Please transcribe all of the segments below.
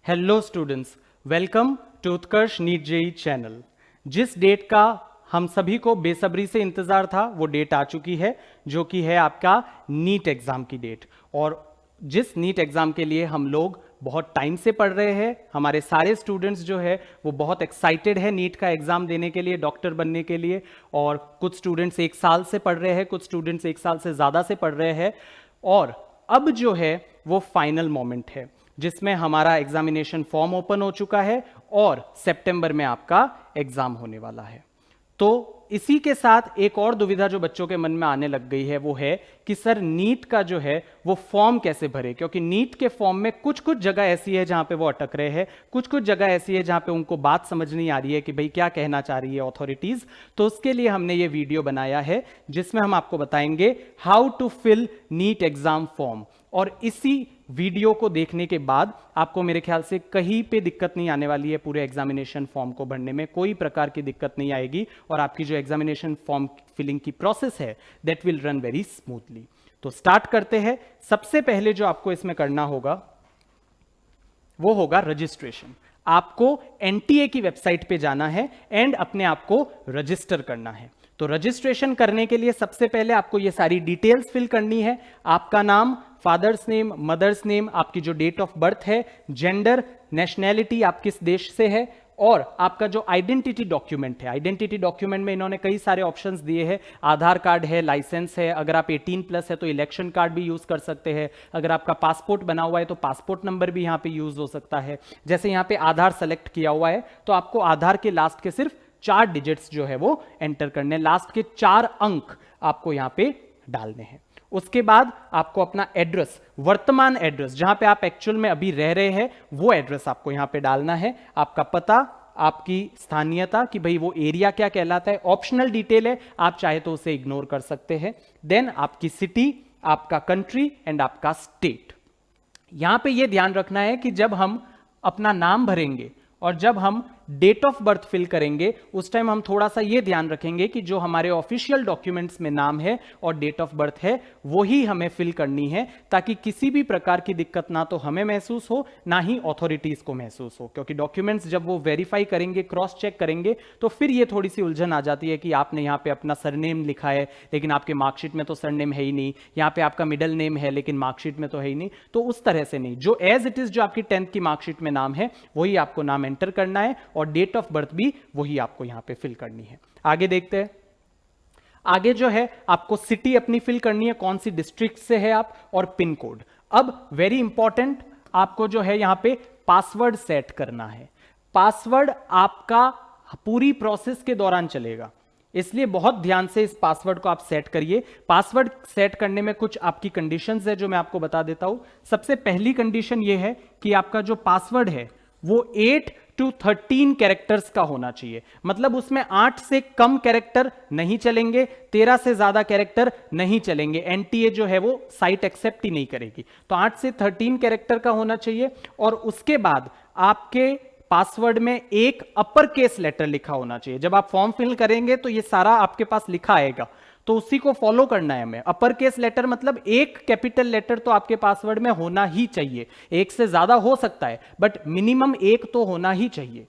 Hello students, welcome to Utkarsh NEET JEE channel. जिस date का हम सभी को बेसब्री से इंतजार था वो डेट आ चुकी है, जो कि है आपका नीट एग्जाम की डेट। और जिस नीट एग्जाम के लिए हम लोग बहुत टाइम से पढ़ रहे हैं, हमारे सारे स्टूडेंट्स जो है वो बहुत एक्साइटेड है नीट का एग्जाम देने के लिए, डॉक्टर बनने के लिए। और कुछ स्टूडेंट्स 1 साल से पढ़ रहे हैं, कुछ स्टूडेंट्स 1 साल से ज़्यादा से पढ़ रहे हैं। और अब जो है वो फाइनल मोमेंट है जिसमें हमारा एग्जामिनेशन फॉर्म ओपन हो चुका है और सितंबर में आपका एग्जाम होने वाला है। तो इसी के साथ एक और दुविधा जो बच्चों के मन में आने लग गई है वो है कि सर नीट का जो है वो फॉर्म कैसे भरे, क्योंकि नीट के फॉर्म में कुछ कुछ जगह ऐसी है जहां पे वो अटक रहे हैं, कुछ कुछ जगह ऐसी है जहां पे उनको बात समझ नहीं आ रही है कि भाई क्या कहना चाह रही है अथॉरिटीज। तो उसके लिए हमने ये वीडियो बनाया है जिसमें हम आपको बताएंगे how to fill NEET exam form. और इसी वीडियो को देखने के बाद आपको मेरे ख्याल से कहीं पे दिक्कत नहीं आने वाली है, पूरे एग्जामिनेशन फॉर्म को भरने में कोई प्रकार की दिक्कत नहीं आएगी और आपकी जो एग्जामिनेशन फॉर्म फिलिंग की प्रोसेस है that will run very smoothly. तो स्टार्ट करते हैं। सबसे पहले जो आपको इसमें करना होगा वो होगा रजिस्ट्रेशन। आपको एनटीए की वेबसाइट पे जाना है एंड अपने आप को रजिस्टर करना है। तो रजिस्ट्रेशन करने के लिए सबसे पहले आपको ये सारी डिटेल्स फिल करनी है। आपका नाम, फादर्स नेम, मदर्स नेम, आपकी जो डेट ऑफ बर्थ है, जेंडर, नेशनैलिटी, आप किस देश से है, और आपका जो आइडेंटिटी डॉक्यूमेंट है। आइडेंटिटी डॉक्यूमेंट में इन्होंने कई सारे ऑप्शंस दिए हैं। आधार कार्ड है, लाइसेंस है, अगर आप 18+ है तो इलेक्शन कार्ड भी यूज कर सकते हैं, अगर आपका पासपोर्ट बना हुआ है तो पासपोर्ट नंबर भी यहाँ पे यूज हो सकता है। जैसे यहाँ पे आधार सेलेक्ट किया हुआ है तो आपको आधार के लास्ट के सिर्फ 4 डिजिट्स जो है वो एंटर करने, लास्ट के 4 अंक आपको यहाँ पे डालने हैं। उसके बाद आपको अपना एड्रेस, वर्तमान एड्रेस जहां पे आप एक्चुअल में अभी रह रहे हैं वो एड्रेस आपको यहां पे डालना है। आपका पता, आपकी स्थानीयता कि भाई वो एरिया क्या कहलाता है, ऑप्शनल डिटेल है, आप चाहे तो उसे इग्नोर कर सकते हैं। देन आपकी सिटी, आपका कंट्री एंड आपका स्टेट। यहां पे ये ध्यान रखना है कि जब हम अपना नाम भरेंगे और जब हम डेट ऑफ बर्थ फिल करेंगे उस टाइम हम थोड़ा सा ये ध्यान रखेंगे कि जो हमारे ऑफिशियल डॉक्यूमेंट्स में नाम है और डेट ऑफ बर्थ है वही हमें फिल करनी है, ताकि किसी भी प्रकार की दिक्कत ना तो हमें महसूस हो ना ही अथॉरिटीज को महसूस हो। क्योंकि डॉक्यूमेंट्स जब वो वेरीफाई करेंगे, क्रॉस चेक करेंगे, तो फिर ये थोड़ी सी उलझन आ जाती है कि आपने यहाँ पे अपना सरनेम लिखा है लेकिन आपके मार्कशीट में तो सरनेम है ही नहीं, यहाँ पे आपका मिडिल नेम है लेकिन मार्कशीट में तो है ही नहीं। तो उस तरह से नहीं, जो एज इट इज जो आपकी 10th की मार्कशीट में नाम है वही आपको नाम एंटर करना है और डेट ऑफ बर्थ भी वही आपको यहां पे फिल करनी है। आगे देखते हैं। आगे जो है आपको सिटी अपनी फिल करनी है, कौन सी डिस्ट्रिक्ट से है आप, और पिन कोड। अब वेरी इंपॉर्टेंट, आपको जो है यहां पे पासवर्ड सेट करना है। पासवर्ड आपका पूरी प्रोसेस के दौरान चलेगा, इसलिए बहुत ध्यान से इस पासवर्ड को आप सेट करिए। पासवर्ड सेट करने में कुछ आपकी कंडीशंस है जो मैं आपको बता देता हूं। सबसे पहली कंडीशन यह है कि आपका जो पासवर्ड है वो 8 to 13 कैरेक्टर्स का होना चाहिए। मतलब उसमें 8 से कम कैरेक्टर नहीं चलेंगे, 13 से ज्यादा कैरेक्टर नहीं चलेंगे। एनटीए जो है वो साइट एक्सेप्ट ही नहीं करेगी। तो 8 से 13 कैरेक्टर का होना चाहिए। और उसके बाद आपके पासवर्ड में एक अपर केस लेटर लिखा होना चाहिए। जब आप फॉर्म फिल करेंगे तो ये सारा आपके पास लिखा आएगा, तो उसी को फॉलो करना है हमें। अपर केस लेटर मतलब एक कैपिटल लेटर तो आपके पासवर्ड में होना ही चाहिए। एक से ज्यादा हो सकता है बट मिनिमम एक तो होना ही चाहिए।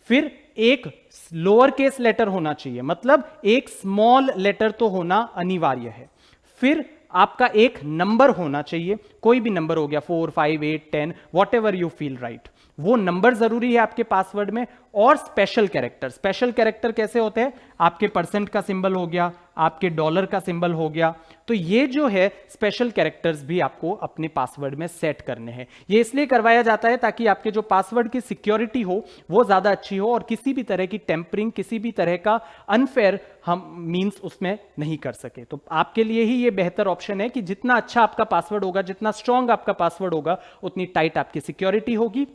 फिर एक लोअर केस लेटर होना चाहिए, मतलब एक स्मॉल लेटर तो होना अनिवार्य है। फिर आपका एक नंबर होना चाहिए, कोई भी नंबर हो गया, 4, 5, 8, 10, वॉट यू फील राइट, वो नंबर जरूरी है आपके पासवर्ड में। और स्पेशल कैरेक्टर, स्पेशल कैरेक्टर कैसे होते हैं, आपके परसेंट का सिंबल हो गया, आपके डॉलर का सिंबल हो गया। तो ये जो है स्पेशल कैरेक्टर्स भी आपको अपने पासवर्ड में सेट करने हैं। ये इसलिए करवाया जाता है ताकि आपके जो पासवर्ड की सिक्योरिटी हो वो ज्यादा अच्छी हो और किसी भी तरह की टेम्परिंग, किसी भी तरह का अनफेयर हम मींस उसमें नहीं कर सके। तो आपके लिए ही ये बेहतर ऑप्शन है कि जितना अच्छा आपका पासवर्ड होगा, जितना स्ट्रांग आपका पासवर्ड होगा, उतनी टाइट आपकी सिक्योरिटी होगी।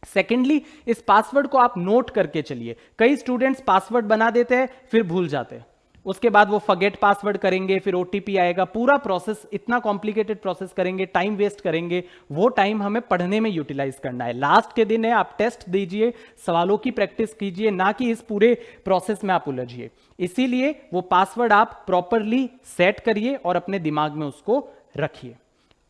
सेकेंडली, इस पासवर्ड को आप नोट करके चलिए। कई स्टूडेंट्स पासवर्ड बना देते हैं फिर भूल जाते हैं, उसके बाद वो फॉरगेट पासवर्ड करेंगे, फिर ओटीपी आएगा, पूरा प्रोसेस इतना कॉम्प्लिकेटेड प्रोसेस करेंगे, टाइम वेस्ट करेंगे। वो टाइम हमें पढ़ने में यूटिलाइज करना है। लास्ट के दिन है, आप टेस्ट दीजिए, सवालों की प्रैक्टिस कीजिए, ना कि इस पूरे प्रोसेस में आप उलझिए। इसीलिए वो पासवर्ड आप प्रॉपरली सेट करिए और अपने दिमाग में उसको रखिए।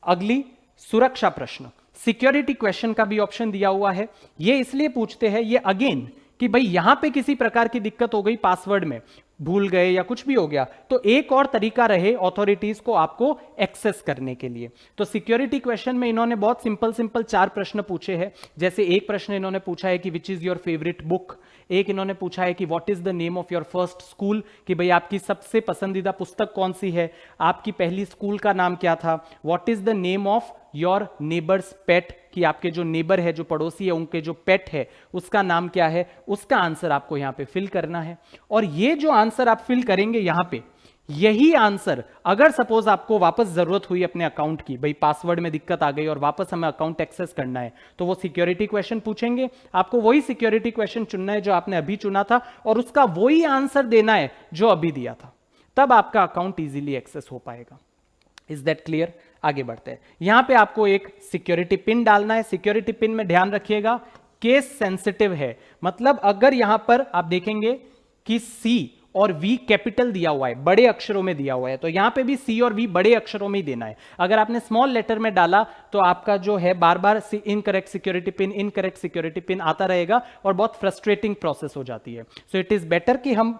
अगली, सुरक्षा प्रश्न। सिक्योरिटी क्वेश्चन का भी ऑप्शन दिया हुआ है। ये इसलिए पूछते हैं ये अगेन कि भाई यहां पे किसी प्रकार की दिक्कत हो गई, पासवर्ड में भूल गए या कुछ भी हो गया, तो एक और तरीका रहे ऑथोरिटीज को आपको एक्सेस करने के लिए। तो सिक्योरिटी क्वेश्चन में इन्होंने बहुत सिंपल सिंपल 4 प्रश्न पूछे हैं। जैसे एक प्रश्न इन्होंने पूछा है कि which is your favourite book, एक इन्होंने पूछा है कि what is the name of your first school, कि भाई आपकी सबसे पसंदीदा पुस्तक कौन सी है, आपकी पहली स्कूल का नाम क्या था, what is the name of your neighbours pet, कि आपके जो नेबर है, जो पड़ोसी है, उनके जो पेट है उसका नाम क्या है, उसका आंसर आपको यहां पे फिल करना है। और ये जो आंसर आप फिल करेंगे यहां पे, यही आंसर अगर सपोज आपको वापस जरूरत हुई अपने अकाउंट की, भाई पासवर्ड में दिक्कत आ गई और वापस हमें अकाउंट एक्सेस करना है, तो वो सिक्योरिटी क्वेश्चन पूछेंगे, आपको वही सिक्योरिटी क्वेश्चन चुनना है जो आपने अभी चुना था और उसका वही आंसर देना है जो अभी दिया था, तब आपका अकाउंट इजीली एक्सेस हो पाएगा। Is that clear? आगे बढ़ते हैं। यहां पे आपको एक सिक्योरिटी पिन डालना है। सिक्योरिटी पिन में ध्यान रखिएगा केस सेंसिटिव है, मतलब अगर यहां पर आप देखेंगे कि सी और वी कैपिटल दिया हुआ है, बड़े अक्षरों में दिया हुआ है, तो यहां पे भी सी और वी बड़े अक्षरों में ही देना है। अगर आपने स्मॉल लेटर में डाला तो आपका जो है बार बार इनकरेक्ट सिक्योरिटी पिन आता रहेगा और बहुत फ्रस्ट्रेटिंग प्रोसेस हो जाती है। सो इट इज बेटर कि हम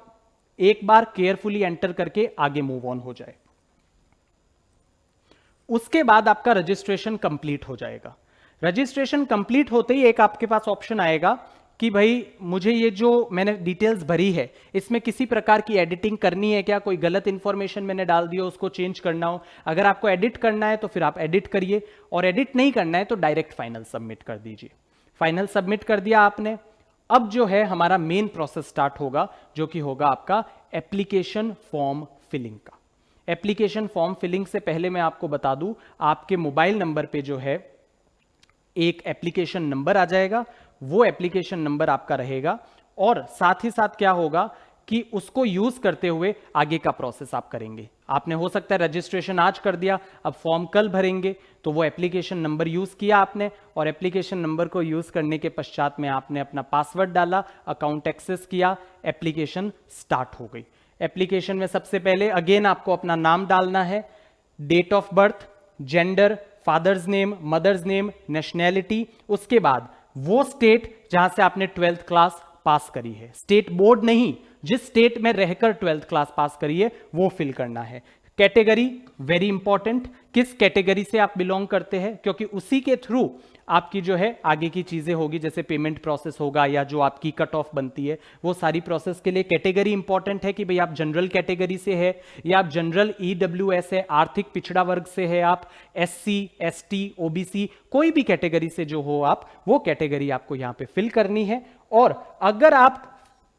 एक बार केयरफुली एंटर करके आगे मूव ऑन हो जाए। उसके बाद आपका रजिस्ट्रेशन कंप्लीट हो जाएगा। रजिस्ट्रेशन कंप्लीट होते ही एक आपके पास ऑप्शन आएगा कि भाई मुझे ये जो मैंने डिटेल्स भरी है इसमें किसी प्रकार की एडिटिंग करनी है क्या, कोई गलत इंफॉर्मेशन मैंने डाल दी हो उसको चेंज करना हो। अगर आपको एडिट करना है तो फिर आप एडिट करिए, और एडिट नहीं करना है तो डायरेक्ट फाइनल सबमिट कर दीजिए। फाइनल सबमिट कर दिया आपने, अब जो है हमारा मेन प्रोसेस स्टार्ट होगा, जो कि होगा आपका एप्लीकेशन फॉर्म फिलिंग का। एप्लीकेशन फॉर्म फिलिंग से पहले मैं आपको बता दूं, आपके मोबाइल नंबर पे जो है एक एप्लीकेशन नंबर आ जाएगा, वो एप्लीकेशन नंबर आपका रहेगा, और साथ ही साथ क्या होगा कि उसको यूज करते हुए आगे का प्रोसेस आप करेंगे। आपने हो सकता है रजिस्ट्रेशन आज कर दिया, अब फॉर्म कल भरेंगे, तो वो एप्लीकेशन नंबर यूज किया आपने, और एप्लीकेशन नंबर को यूज करने के पश्चात में आपने अपना पासवर्ड डाला, अकाउंट एक्सेस किया, एप्लीकेशन स्टार्ट हो गई। एप्लीकेशन में सबसे पहले अगेन आपको अपना नाम डालना है, date of birth, gender, father's name, mother's name, nationality, उसके बाद वो स्टेट जहां से आपने 12th क्लास पास करी है, स्टेट बोर्ड नहीं, जिस स्टेट में रहकर 12th क्लास पास करी है वो फिल करना है। कैटेगरी वेरी इंपॉर्टेंट, किस कैटेगरी से आप बिलोंग करते हैं, क्योंकि उसी के थ्रू आपकी जो है आगे की चीजें होगी, जैसे पेमेंट प्रोसेस होगा या जो आपकी कट ऑफ बनती है, वो सारी प्रोसेस के लिए कैटेगरी इंपॉर्टेंट है कि भाई आप जनरल कैटेगरी से है या आप जनरल EWS है, आर्थिक पिछड़ा वर्ग से है, आप SC ST OBC कोई भी कैटेगरी से जो हो आप, वो कैटेगरी आपको यहां पे फिल करनी है। और अगर आप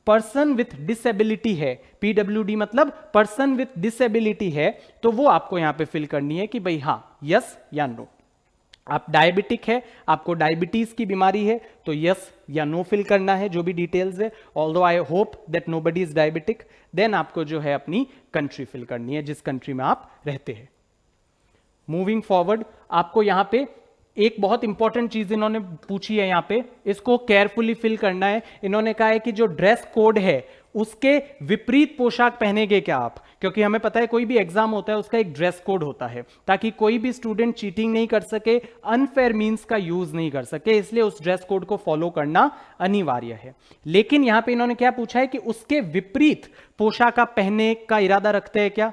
पर्सन विथ डिसेबिलिटी है, PWD मतलब पर्सन विथ डिसेबिलिटी है, तो वो आपको यहां पे फिल करनी है कि भाई हां यस या नो। आप डायबिटिक है, आपको डायबिटीज की बीमारी है, तो यस या नो फिल करना है, जो भी डिटेल्स है। Although I hope that nobody is diabetic. Then आपको जो है अपनी कंट्री फिल करनी है, जिस कंट्री में आप रहते हैं। मूविंग फॉरवर्ड, आपको यहां पे एक बहुत इंपॉर्टेंट चीज इन्होंने पूछी है, यहां पे इसको केयरफुली फिल करना है। इन्होंने कहा है कि जो ड्रेस कोड है उसके विपरीत पोशाक पहनेंगे क्या आप, क्योंकि हमें पता है कोई भी एग्जाम होता है उसका एक ड्रेस कोड होता है, ताकि कोई भी स्टूडेंट चीटिंग नहीं कर सके, अनफेयर मींस का यूज नहीं कर सके, इसलिए उस ड्रेस कोड को फॉलो करना अनिवार्य है। लेकिन यहां पे इन्होंने क्या पूछा है कि उसके विपरीत पोशाक आप पहनने का इरादा रखते हैं क्या,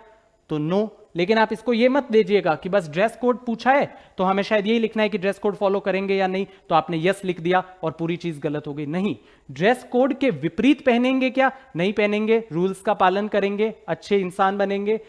तो नो। लेकिन आप इसको ये मत दीजिएगा कि बस ड्रेस कोड पूछा है तो हमें शायद यही लिखना है कि ड्रेस कोड फॉलो करेंगे या नहीं, तो आपने यस लिख दिया और पूरी चीज गलत हो गई। नहीं, ड्रेस कोड के विपरीत पहनेंगे क्या, नहीं पहनेंगे, रूल्स का पालन करेंगे, अच्छे इंसान बनेंगे,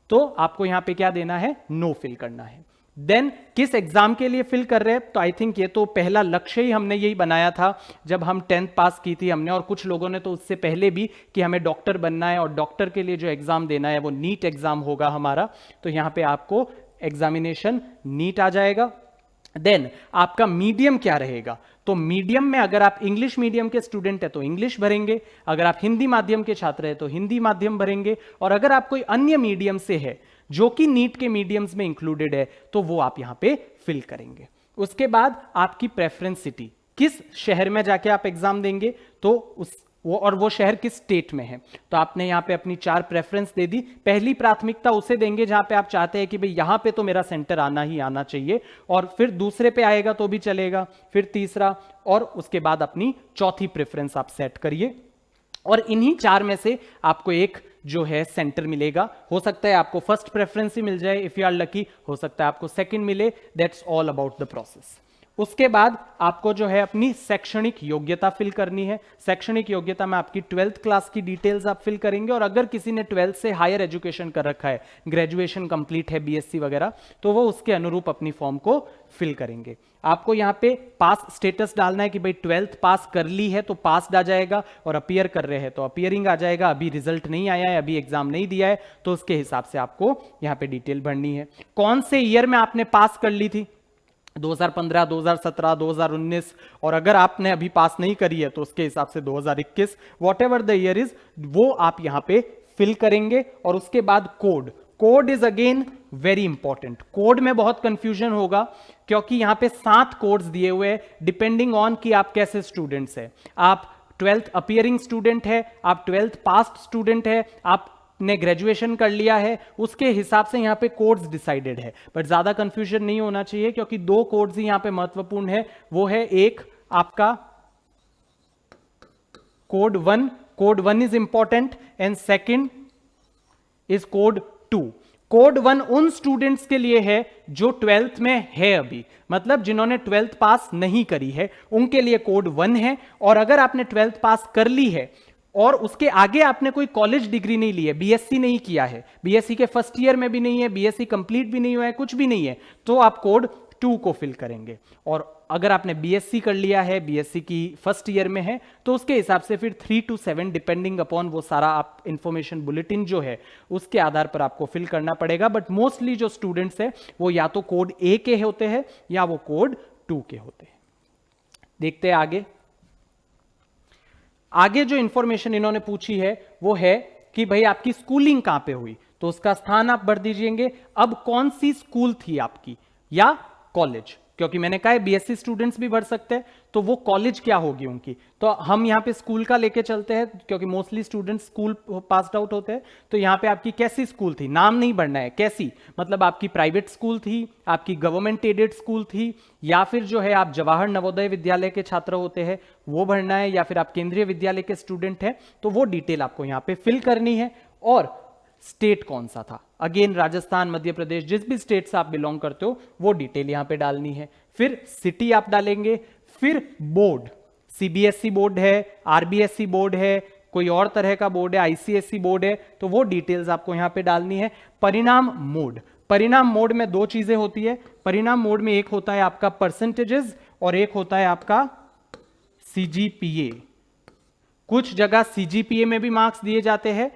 तो आपको यहां पे क्या देना है, नो फिल करना है। देन किस एग्जाम के लिए फिल कर रहे हैं, तो आई थिंक ये तो पहला लक्ष्य ही हमने यही बनाया था जब हम 10th पास की थी हमने, और कुछ लोगों ने तो उससे पहले भी, कि हमें डॉक्टर बनना है और डॉक्टर के लिए जो एग्जाम देना है वो नीट एग्जाम होगा हमारा। तो यहां पे आपको एग्जामिनेशन नीट आ जाएगा। देन आपका मीडियम क्या रहेगा, तो मीडियम में अगर आप इंग्लिश मीडियम के स्टूडेंट है तो इंग्लिश भरेंगे, अगर आप हिंदी माध्यम के छात्र है तो हिंदी माध्यम भरेंगे, और अगर आप कोई अन्य मीडियम से है जो कि नीट के मीडियम्स में इंक्लूडेड है तो वो आप यहां पे फिल करेंगे। उसके बाद आपकी प्रेफरेंस सिटी, किस शहर में जाके आप एग्जाम देंगे, तो उस वो शहर किस स्टेट में है। तो आपने यहाँ पे अपनी 4 प्रेफरेंस दे दी। पहली प्राथमिकता उसे देंगे जहां पे आप चाहते हैं कि भाई यहाँ पे तो मेरा सेंटर आना ही आना चाहिए, और फिर दूसरे पे आएगा तो भी चलेगा, फिर तीसरा, और उसके बाद अपनी चौथी प्रेफरेंस आप सेट करिए। और इन्हीं 4 में से आपको एक जो है सेंटर मिलेगा। हो सकता है आपको फर्स्ट प्रेफरेंस ही मिल जाए इफ यू आर लकी, हो सकता है आपको सेकंड मिले। That's all about the process. उसके बाद आपको जो है अपनी शैक्षणिक योग्यता फिल करनी है। शैक्षणिक योग्यता में आपकी 12th क्लास की डिटेल्स आप फिल करेंगे, और अगर किसी ने 12th से हायर एजुकेशन कर रखा है, ग्रेजुएशन कंप्लीट है, बीएससी वगैरह, तो वो उसके अनुरूप अपनी फॉर्म को फिल करेंगे। आपको यहाँ पे पास स्टेटस डालना है कि भाई 12th पास कर ली है तो पास आ जाएगा, और अपीयर कर रहे हैं तो अपीयरिंग आ जाएगा। अभी रिजल्ट नहीं आया है, अभी एग्जाम नहीं दिया है, तो उसके हिसाब से आपको यहाँ पे डिटेल भरनी है। कौन से ईयर में आपने पास कर ली थी, 2015, 2017, 2019, और अगर आपने अभी पास नहीं करी है तो उसके हिसाब से 2021, what ever the year is, वो आप यहां पे फिल करेंगे। और उसके बाद code is again very important. Code में बहुत कंफ्यूजन होगा, क्योंकि यहां पे 7 कोड्स दिए हुए हैं डिपेंडिंग ऑन कि आप कैसे स्टूडेंट्स हैं। आप 12th अपीयरिंग स्टूडेंट है, आप 12th पास्ट स्टूडेंट है, आप ने ग्रेजुएशन कर लिया है, उसके हिसाब से यहां पे कोड्स डिसाइडेड है। बट ज्यादा कंफ्यूजन नहीं होना चाहिए, क्योंकि 2 कोड्स ही यहां पे महत्वपूर्ण है। वो है एक आपका code 1 is important, and second is code 2। Code 1 उन स्टूडेंट्स के लिए है जो 12th में है अभी, मतलब जिन्होंने 12th पास नहीं करी है, उनके लिए कोड 1 है। और अगर आपने 12th पास कर ली है और उसके आगे आपने कोई कॉलेज डिग्री नहीं ली है, बीएससी नहीं किया है, बीएससी के फर्स्ट ईयर में भी नहीं है, बीएससी कंप्लीट भी नहीं हुआ है, कुछ भी नहीं है, तो आप कोड 2 को फिल करेंगे। और अगर आपने बीएससी कर लिया है, बीएससी की फर्स्ट ईयर में है, तो उसके हिसाब से फिर 3 to 7 डिपेंडिंग अपॉन वो सारा आप इंफॉर्मेशन बुलेटिन जो है उसके आधार पर आपको फिल करना पड़ेगा। बट मोस्टली जो स्टूडेंट्स है वो या तो कोड ए के होते हैं या वो कोड 2 के होते हैं। देखते हैं आगे जो इंफॉर्मेशन इन्होंने पूछी है वो है कि भाई आपकी स्कूलिंग कहां पे हुई, तो उसका स्थान आप भर दीजिएंगे। अब कौन सी स्कूल थी आपकी या कॉलेज, क्योंकि मैंने कहा है बीएससी स्टूडेंट्स भी भर सकते हैं, तो वो कॉलेज क्या होगी उनकी, तो हम यहां पे स्कूल का लेके चलते हैं, क्योंकि mostly students school passed out होते हैं। तो यहां पे आपकी कैसी स्कूल थी, नाम नहीं भरना है, कैसी, मतलब आपकी प्राइवेट स्कूल थी, आपकी गवर्नमेंट एडेड स्कूल थी, या फिर जो है आप जवाहर नवोदय विद्यालय के छात्र होते हैं वो भरना है, या फिर आप केंद्रीय विद्यालय के स्टूडेंट हैं, तो वो डिटेल आपको यहां पे फिल करनी है। और स्टेट कौन सा था, अगेन राजस्थान, मध्य प्रदेश, जिस भी स्टेट से आप बिलोंग करते हो वो डिटेल यहां पे डालनी है। फिर सिटी आप डालेंगे, फिर बोर्ड, सीबीएसई बोर्ड है, आरबीएसई बोर्ड है, कोई और तरह का बोर्ड है, आईसीएसई बोर्ड है, तो वो डिटेल्स आपको यहां पे डालनी है। परिणाम मोड में 2 चीजें होती है। परिणाम मोड में एक होता है आपका परसेंटेजेस और एक होता है आपका सीजीपीए। कुछ जगह सीजीपीए में भी मार्क्स दिए जाते हैं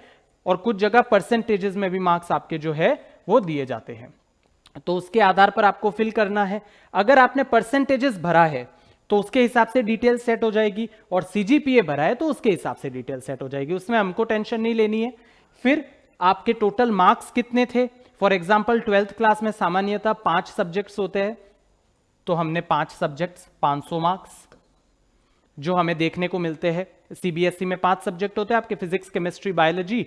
और कुछ जगह परसेंटेजेस में भी मार्क्स आपके जो है वो दिए जाते हैं, तो उसके आधार पर आपको फिल करना है। अगर आपने परसेंटेजेस भरा है तो उसके हिसाब से डिटेल सेट हो जाएगी, और सीजीपीए भरा है तो उसके हिसाब से डिटेल सेट हो जाएगी, उसमें हमको टेंशन नहीं लेनी है। फिर आपके टोटल मार्क्स कितने थे, फॉर एग्जाम्पल 12th क्लास में सामान्यतः 5 सब्जेक्ट्स होते हैं, तो हमने 5 सब्जेक्ट्स 500 मार्क्स जो हमें देखने को मिलते हैं। सीबीएसई में 5 सब्जेक्ट होते हैं आपके, physics, chemistry, biology,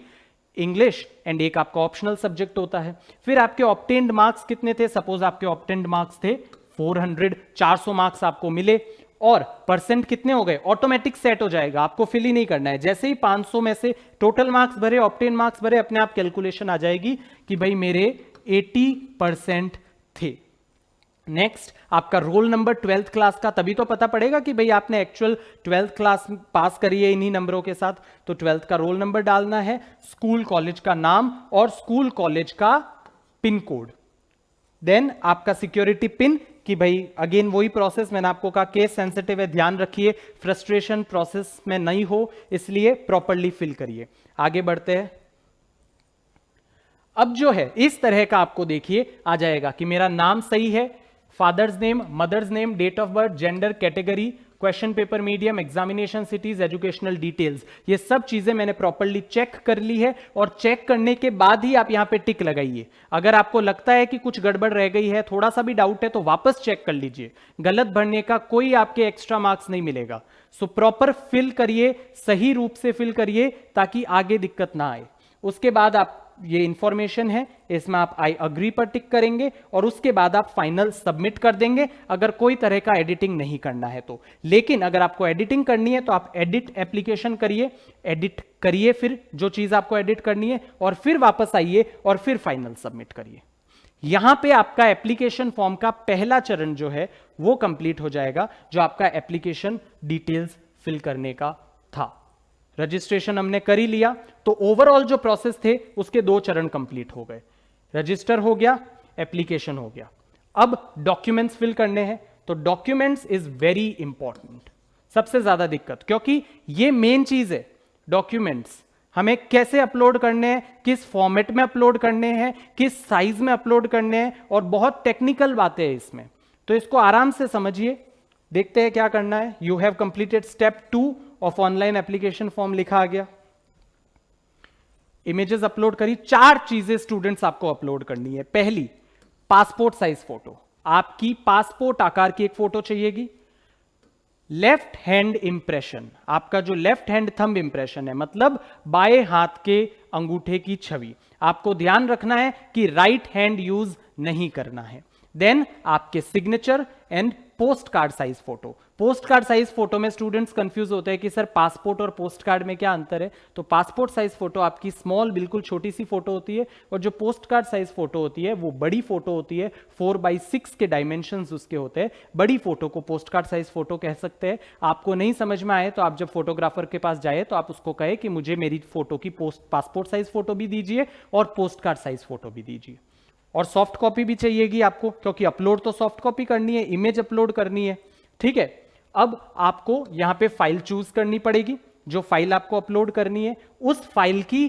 English, and एक आपका ऑप्शनल सब्जेक्ट होता है। फिर आपके ऑब्टेन्ड मार्क्स कितने थे, सपोज आपके ऑब्टेन्ड मार्क्स थे 400, 400 मार्क्स आपको मिले, और परसेंट कितने हो गए, ऑटोमेटिक सेट हो जाएगा, आपको फिल ही नहीं करना है। जैसे ही 500 में से टोटल मार्क्स भरे, ऑब्टेन मार्क्स भरे, अपने आप कैलकुलेशन आ जाएगी कि भाई मेरे 80% थे। नेक्स्ट आपका रोल नंबर 12th क्लास का, तभी तो पता पड़ेगा कि भाई आपने एक्चुअल 12th क्लास पास करी है इन्हीं नंबरों के साथ, तो 12th का रोल नंबर डालना है, स्कूल कॉलेज का नाम और स्कूल कॉलेज का पिन कोड। देन आपका सिक्योरिटी पिन, कि भाई अगेन वही प्रोसेस, मैंने आपको कहा केस सेंसिटिव है, ध्यान रखिए फ्रस्ट्रेशन प्रोसेस में नहीं हो, इसलिए प्रॉपर्ली फिल करिए। आगे बढ़ते हैं। अब जो है इस तरह का आपको देखिए आ जाएगा कि मेरा नाम सही है, father's name, mother's name, date of birth, gender, category, question paper medium, examination cities, educational details, ये सब चीजें मैंने प्रॉपर्ली चेक कर ली है और चेक करने के बाद ही आप यहां पे टिक लगाइए। अगर आपको लगता है कि कुछ गड़बड़ रह गई है, थोड़ा सा भी डाउट है, तो वापस चेक कर लीजिए। गलत भरने का कोई आपके एक्स्ट्रा मार्क्स नहीं मिलेगा। सो प्रॉपर फिल करिए, सही रूप से फिल करिए ताकि आगे दिक्कत ना आए। उसके बाद आप, ये इंफॉर्मेशन है, इसमें आप आई अग्री पर टिक करेंगे और उसके बाद आप फाइनल सबमिट कर देंगे अगर कोई तरह का एडिटिंग नहीं करना है तो। लेकिन अगर आपको एडिटिंग करनी है तो आप एडिट एप्लीकेशन करिए, एडिट करिए फिर जो चीज आपको एडिट करनी है, और फिर वापस आइए और फिर फाइनल सबमिट करिए। यहां पे आपका एप्लीकेशन फॉर्म का पहला चरण जो है वो कंप्लीट हो जाएगा, जो आपका एप्लीकेशन डिटेल्स फिल करने का था। रजिस्ट्रेशन हमने कर ही लिया, तो ओवरऑल जो प्रोसेस थे उसके 2 चरण कंप्लीट हो गए। रजिस्टर हो गया, एप्लीकेशन हो गया। अब डॉक्यूमेंट्स फिल करने हैं, तो डॉक्यूमेंट्स इज वेरी इंपॉर्टेंट, सबसे ज्यादा दिक्कत, क्योंकि ये मेन चीज है। डॉक्यूमेंट्स हमें कैसे अपलोड करने हैं, किस फॉर्मेट में अपलोड करने हैं, किस साइज में अपलोड करने हैं, और बहुत टेक्निकल बातें हैं इसमें, तो इसको आराम से समझिए। देखते हैं क्या करना है। You have completed step 2 of online application form, लिखा आ गया। इमेजेस अपलोड करी। 4 चीजें स्टूडेंट्स आपको अपलोड करनी है। पहली, पासपोर्ट साइज फोटो, आपकी पासपोर्ट आकार की एक फोटो चाहिएगी। लेफ्ट हैंड इंप्रेशन, आपका जो लेफ्ट हैंड थंब इंप्रेशन है, मतलब बाएं हाथ के अंगूठे की छवि, आपको ध्यान रखना है कि राइट हैंड यूज नहीं करना है। देन आपके signature and post card size photo. Post card size photo में स्टूडेंट्स कंफ्यूज होते हैं कि सर पासपोर्ट और पोस्ट कार्ड में क्या अंतर है। तो पासपोर्ट साइज फोटो आपकी स्मॉल, बिल्कुल छोटी सी फोटो होती है, और जो पोस्ट कार्ड साइज फोटो होती है वो बड़ी फोटो होती है। 4x6 के डायमेंशंस उसके होते हैं। बड़ी फोटो को पोस्ट कार्ड साइज फोटो कह सकते हैं। आपको नहीं समझ में आए तो आप जब फोटोग्राफर के पास जाए तो आप उसको कहे कि मुझे मेरी फोटो की पासपोर्ट साइज फोटो भी दीजिए और पोस्ट कार्ड साइज फोटो भी दीजिए। और सॉफ्ट कॉपी भी चाहिएगी आपको, क्योंकि अपलोड तो सॉफ्ट कॉपी करनी है, इमेज अपलोड करनी है। ठीक है, अब आपको यहां पे फाइल चूज करनी पड़ेगी। जो फाइल आपको अपलोड करनी है उस फाइल की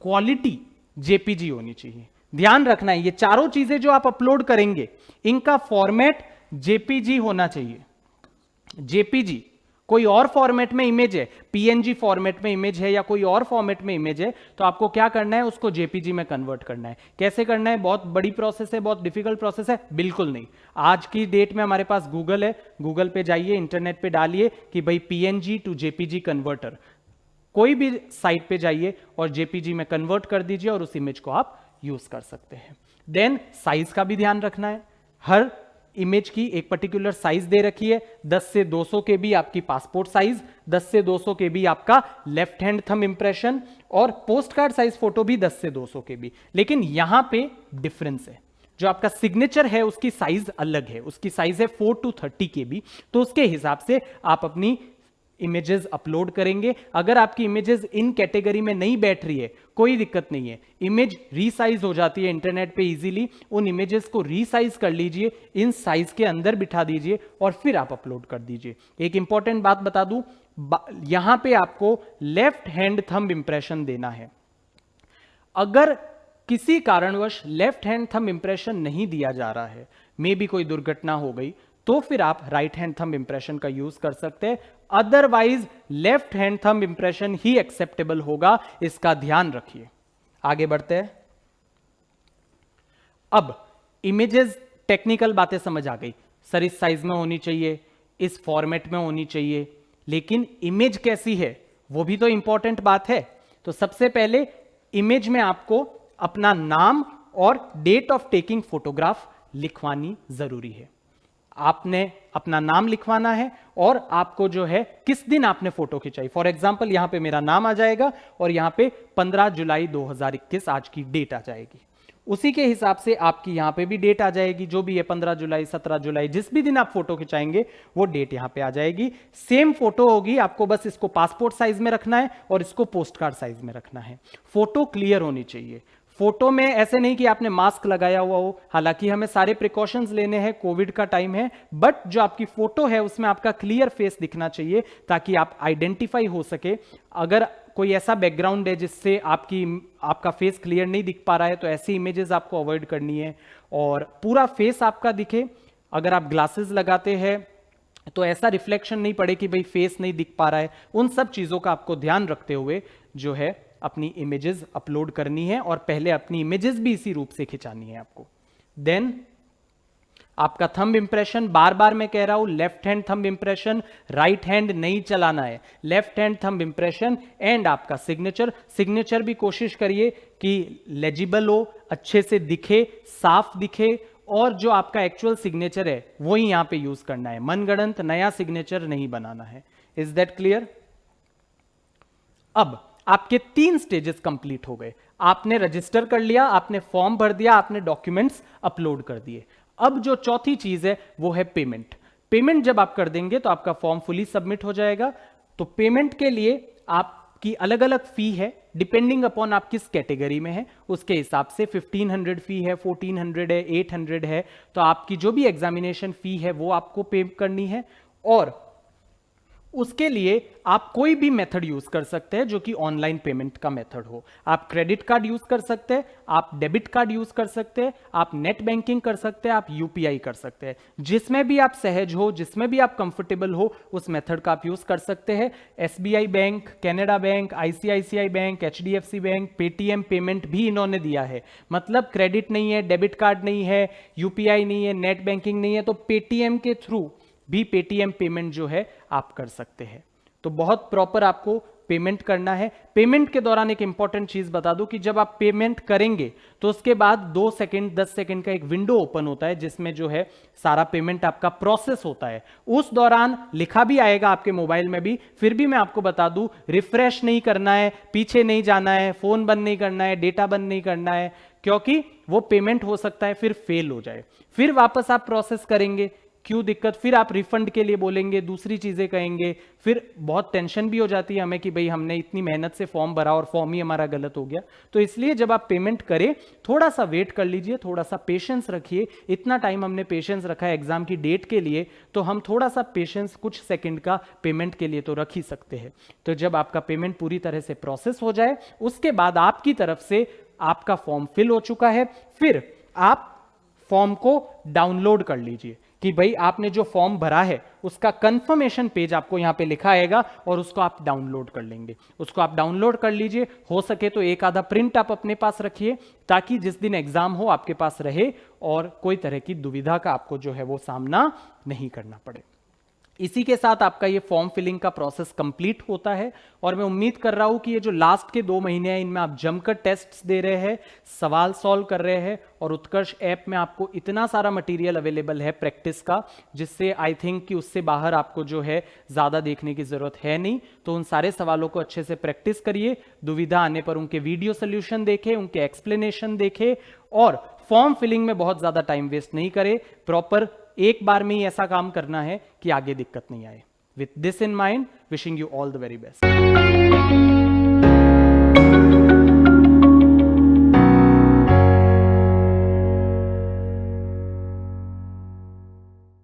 क्वालिटी जेपीजी होनी चाहिए। ध्यान रखना है, ये चारों चीजें जो आप अपलोड करेंगे इनका फॉर्मेट जेपीजी होना चाहिए। जेपीजी, कोई और फॉर्मेट में इमेज है, पीएनजी फॉर्मेट में इमेज है या कोई और फॉर्मेट में इमेज है, तो आपको क्या करना है, उसको जेपीजी में कन्वर्ट करना है। कैसे करना है? बहुत बड़ी प्रोसेस है, बहुत डिफिकल्ट प्रोसेस है? बिल्कुल नहीं। आज की डेट में हमारे पास गूगल है, गूगल पे जाइए, इंटरनेट पे डालिए कि भाई पीएनजी टू जेपीजी कन्वर्टर, कोई भी साइट पे जाइए और जेपीजी में कन्वर्ट कर दीजिए और उस इमेज को आप यूज कर सकते हैं। देन साइज का भी ध्यान रखना है। हर इमेज की एक पर्टिकुलर साइज दे रखी है। 10 से 200 के बी आपकी पासपोर्ट साइज, 10 से 200 के बी आपका लेफ्ट हैंड थंब इंप्रेशन, और पोस्ट कार्ड साइज फोटो भी 10 से 200 के बी। लेकिन यहां पे डिफरेंस है, जो आपका सिग्नेचर है उसकी साइज अलग है, उसकी साइज है 4 to 30 के बी। तो उसके हिसाब से आप अपनी इमेजेस अपलोड करेंगे। अगर आपकी इमेजेस इन कैटेगरी में नहीं बैठ रही है, कोई दिक्कत नहीं है, इमेज रीसाइज हो जाती है इंटरनेट पे इजीली। उन इमेजेस को रीसाइज कर लीजिए, इन साइज के अंदर बिठा दीजिए और फिर आप अपलोड कर दीजिए। एक इंपॉर्टेंट बात बता दूं, यहां पे आपको लेफ्ट हैंड थंब इंप्रेशन देना है। अगर किसी कारणवश लेफ्ट हैंड थंब इंप्रेशन नहीं दिया जा रहा है, मे बी कोई दुर्घटना हो गई, तो फिर आप राइट हैंड थंब इंप्रेशन का यूज कर सकते हैं। Otherwise left hand thumb impression ही एक्सेप्टेबल होगा, इसका ध्यान रखिए। आगे बढ़ते हैं। अब इमेजेस, टेक्निकल बातें समझ आ गई, सर इस साइज में होनी चाहिए, इस फॉर्मेट में होनी चाहिए, लेकिन इमेज कैसी है वो भी तो इंपॉर्टेंट बात है। तो सबसे पहले इमेज में आपको अपना नाम और डेट ऑफ टेकिंग फोटोग्राफ लिखवानी जरूरी है। आपने अपना नाम लिखवाना है और आपको जो है किस दिन आपने फोटो खिंचाई। फॉर एग्जांपल यहां पे मेरा नाम आ जाएगा और यहां पे 15 जुलाई 2021 आज की डेट आ जाएगी। उसी के हिसाब से आपकी यहां पे भी डेट आ जाएगी, जो भी है 15 जुलाई, 17 जुलाई, जिस भी दिन आप फोटो खिंचाएंगे वो डेट यहां पे आ जाएगी। सेम फोटो होगी, आपको बस इसको पासपोर्ट साइज में रखना है और इसको पोस्ट कार्ड साइज में रखना है। फोटो क्लियर होनी चाहिए। फोटो में ऐसे नहीं कि आपने मास्क लगाया हुआ हो, हालांकि हमें सारे प्रिकॉशंस लेने हैं, कोविड का टाइम है, बट जो आपकी फोटो है उसमें आपका क्लियर फेस दिखना चाहिए ताकि आप आइडेंटिफाई हो सके। अगर कोई ऐसा बैकग्राउंड है जिससे आपका फेस क्लियर नहीं दिख पा रहा है तो ऐसी इमेजेस आपको अवॉइड करनी है और पूरा फेस आपका दिखे। अगर आप ग्लासेस लगाते हैं तो ऐसा रिफ्लेक्शन नहीं पड़े कि भाई फेस नहीं दिख पा रहा है। उन सब चीजों का आपको ध्यान रखते हुए जो है अपनी इमेजेस अपलोड करनी है, और पहले अपनी इमेजेस भी इसी रूप से खिंचानी है आपको। देन आपका थंब इंप्रेशन, बार बार मैं कह रहा हूं left hand thumb impression, right hand नहीं चलाना है, left hand thumb impression and आपका सिग्नेचर। सिग्नेचर भी कोशिश करिए कि लेजिबल हो, अच्छे से दिखे, साफ दिखे, और जो आपका एक्चुअल सिग्नेचर है वही यहां पे यूज करना है, मनगढ़ंत नया सिग्नेचर नहीं बनाना है। Is that clear? अब आपके 3 स्टेजेस कंप्लीट हो गए। आपने रजिस्टर कर लिया, आपने फॉर्म भर दिया, आपने डॉक्यूमेंट्स अपलोड कर दिए। अब जो चौथी चीज है वो है पेमेंट। पेमेंट जब आप कर देंगे तो आपका फॉर्म फुली सबमिट हो जाएगा। तो पेमेंट के लिए आपकी अलग अलग फी है, डिपेंडिंग अपॉन आप किस कैटेगरी में है उसके हिसाब से। 1500 फी है, 1400 है, 800 है। तो आपकी जो भी एग्जामिनेशन फी है वो आपको पे करनी है, और उसके लिए आप कोई भी मेथड यूज कर सकते हैं जो कि ऑनलाइन पेमेंट का मेथड हो। आप क्रेडिट कार्ड यूज कर सकते हैं, आप डेबिट कार्ड यूज कर सकते हैं, आप नेट बैंकिंग कर सकते हैं, आप यूपीआई कर सकते हैं। जिसमें भी आप सहज हो, जिसमें भी आप कंफर्टेबल हो, उस मेथड का आप यूज कर सकते हैं। SBI bank, Canada bank, ICICI bank, HDFC bank, Paytm payment भी इन्होंने दिया है। मतलब क्रेडिट नहीं है, डेबिट कार्ड नहीं है, यूपीआई नहीं है, नेट बैंकिंग नहीं है, तो पेटीएम के थ्रू भी पेटीएम पेमेंट जो है आप कर सकते हैं। तो बहुत प्रॉपर आपको पेमेंट करना है। पेमेंट के दौरान एक इंपॉर्टेंट चीज बता दूं कि जब आप पेमेंट करेंगे तो उसके बाद 2 सेकंड 10 सेकंड का एक विंडो ओपन होता है जिसमें जो है सारा पेमेंट आपका प्रोसेस होता है। उस दौरान लिखा भी आएगा आपके मोबाइल में भी, फिर भी मैं आपको बता दूं रिफ्रेश नहीं करना है, पीछे नहीं जाना है, फोन बंद नहीं करना है, डेटा बंद नहीं करना है, क्योंकि वो पेमेंट हो सकता है फिर फेल हो जाए। फिर वापस आप प्रोसेस करेंगे, क्यों दिक्कत, फिर आप रिफंड के लिए बोलेंगे, दूसरी चीजें कहेंगे, फिर बहुत टेंशन भी हो जाती है हमें कि भाई हमने इतनी मेहनत से फॉर्म भरा और फॉर्म ही हमारा गलत हो गया। तो इसलिए जब आप पेमेंट करें थोड़ा सा वेट कर लीजिए, थोड़ा सा पेशेंस रखिए। इतना टाइम हमने पेशेंस रखा है एग्जाम की डेट के लिए, तो हम थोड़ा सा पेशेंस कुछ सेकंड का पेमेंट के लिए तो रख ही सकते हैं। तो जब आपका पेमेंट पूरी तरह से प्रोसेस हो जाए उसके बाद आपकी तरफ से आपका फॉर्म फिल हो चुका है, फिर आप फॉर्म को डाउनलोड कर लीजिए कि भाई आपने जो फॉर्म भरा है उसका कंफर्मेशन पेज आपको यहां पे लिखा आएगा और उसको आप डाउनलोड कर लेंगे। उसको आप डाउनलोड कर लीजिए, हो सके तो एक आधा प्रिंट आप अपने पास रखिए ताकि जिस दिन एग्जाम हो आपके पास रहे और कोई तरह की दुविधा का आपको जो है वो सामना नहीं करना पड़े। इसी के साथ आपका ये फॉर्म फिलिंग का प्रोसेस कंप्लीट होता है और मैं उम्मीद कर रहा हूं कि ये जो लास्ट के 2 महीने हैं इनमें आप जमकर टेस्ट्स दे रहे हैं, सवाल सॉल्व कर रहे हैं, और उत्कर्ष ऐप में आपको इतना सारा मटेरियल अवेलेबल है प्रैक्टिस का जिससे आई थिंक कि उससे बाहर आपको जो है ज्यादा देखने की जरूरत है नहीं। तो उन सारे सवालों को अच्छे से प्रैक्टिस करिए, दुविधा आने पर उनके वीडियो सोल्यूशन देखें, उनके एक्सप्लेनेशन देखें, और फॉर्म फिलिंग में बहुत ज्यादा टाइम वेस्ट नहीं करें। प्रॉपर एक बार में ही ऐसा काम करना है कि आगे दिक्कत नहीं आए। With this in mind, wishing you all the very best.